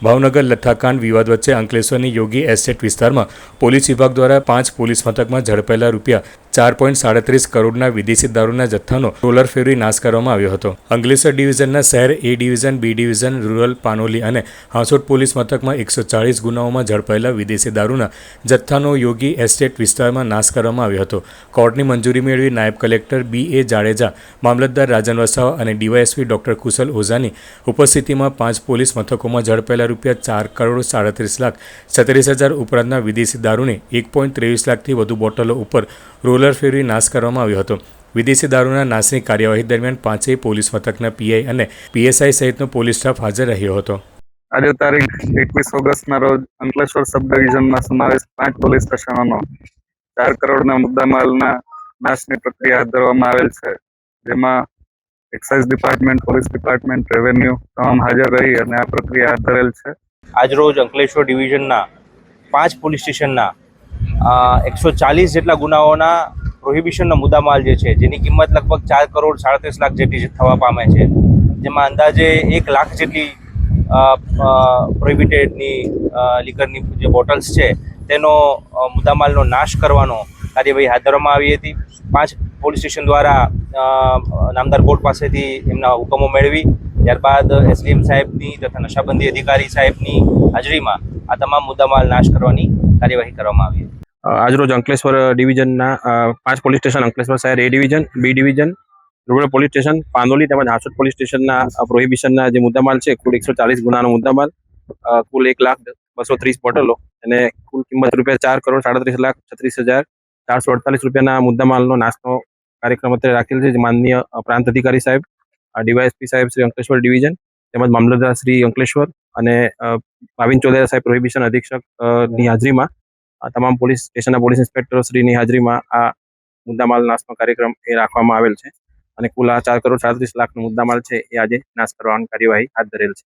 ભાવનગર લઠ્ઠાકાંડ વિવાદ વચ્ચે અંકલેશ્વરની યોગી એસ્ટેટ વિસ્તારમાં પોલીસ વિભાગ દ્વારા 5 પોલીસ મથકમાં ઝડપાયેલા ₹4.37 કરોડના વિદેશી દારૂના જથ્થાનો રોલર ફેરવી નાશ કરવામાં આવ્યો હતો. અંકલેશ્વર ડિવિઝનના શહેર A division, B division, rural, Panoli અને હાંસોટ પોલીસ મથકમાં 140 ગુનાઓમાં ઝડપાયેલા વિદેશી દારૂના જથ્થાનો યોગી એસ્ટેટ વિસ્તારમાં નાશ કરવામાં આવ્યો હતો. કોર્ટની મંજૂરી મેળવી નાયબ કલેક્ટર B.A. જાડેજા, મામલતદાર રાજન વસાવા અને ડીવાયએસપી ડોક્ટર કુશલ ઓઝાની ઉપસ્થિતિમાં 5 પોલીસ મથકોમાં ઝડપાયેલા ₹4,37,36,000 ઉપરાંતના વિદેશી દારૂની 1.23 લાખથી વધુ બોટલો ઉપર રોલર ફેરવી નાશ કરવામાં આવ્યો હતો. વિદેશી દારૂના નાશની કાર્યવાહી દરમિયાન 5 પોલીસ મથકના પીઆઈ અને પીએસઆઈ સહિતનો પોલીસ સ્ટાફ હાજર રહ્યો હતો. આજે તારીખ 21 ઓગસ્ટના રોજ અંકલેશ્વર સબ ડિવિઝનમાં સમાવેશ 5 પોલીસ સ્ટેશનોનો 4 કરોડના મુદ્દામાલના નાશની પ્રક્રિયા હાથ ધરવામાં આવેલ છે, જેમાં excise department, police department, revenue તમામ હાજર રહી અને આ પ્રક્રિયા હાથ ધરેલ છે. આજરોજ અંકલેશ્વર ડિવિઝનના 5 પોલીસ સ્ટેશનના 140 જેટલા ગુનાઓના પ્રોહિબિશનનો મુદ્દામાલ જે છે, જેની કિંમત લગભગ 4,37 લાખ જેટલી થવા પામે છે, જેમાં અંદાજે 1 લાખ જેટલી પ્રોહિબિટેડની લીકરની જે બોટલ્સ છે તેનો મુદ્દામાલનો નાશ કરવાનો કાર્યવાહી હાથ ધરવામાં આવી હતી. 5 પોલીસ સ્ટેશન દ્વારા નામદાર કોર્ટ પાસેથી એમના હુકમો મેળવી ત્યારબાદ એસડીએમ સાહેબની તથા નશાબંધી અધિકારી સાહેબની હાજરીમાં આ તમામ મુદ્દામાલ નાશ કરવાની કાર્યવાહી કરવામાં આવી હતી. આજરોજ અંકલેશ્વર ડિવિઝનના 5 પોલીસ સ્ટેશન, અંકલેશ્વર શહેર A division, B division, rural police station, Panoli તેમજ હાંસોટ પોલીસ સ્ટેશનના પ્રોહિબિશનના જે મુદ્દામાલ છે, કુલ 140 ગુનાનો મુદ્દામાલ, કુલ 1,230 બોટલો અને કુલ કિંમત ₹4,37,36,448 મુદ્દામાલનો નાશનો કાર્યક્રમ અત્યારે રાખેલ છે. માનનીય પ્રાંત અધિકારી સાહેબ, ડીવાયએસપી સાહેબ શ્રી અંકલેશ્વર ડિવિઝન તેમજ મામલતદાર શ્રી અંકલેશ્વર અને ભાવિન ચોદેરા સાહેબ પ્રોહિબિશન અધિક્ષક ની હાજરીમાં તમામ પોલીસ સ્ટેશનના પોલીસ ઇન્સ્પેક્ટર શ્રીની હાજરીમાં આ મુદ્દામાલ નાશનો કાર્યક્રમ એ રાખવામાં આવેલ છે અને કુલ આ 4,37,00,000 મુદ્દામાલ છે એ આજે નાશ કરવાની કાર્યવાહી હાથ ધરેલ છે.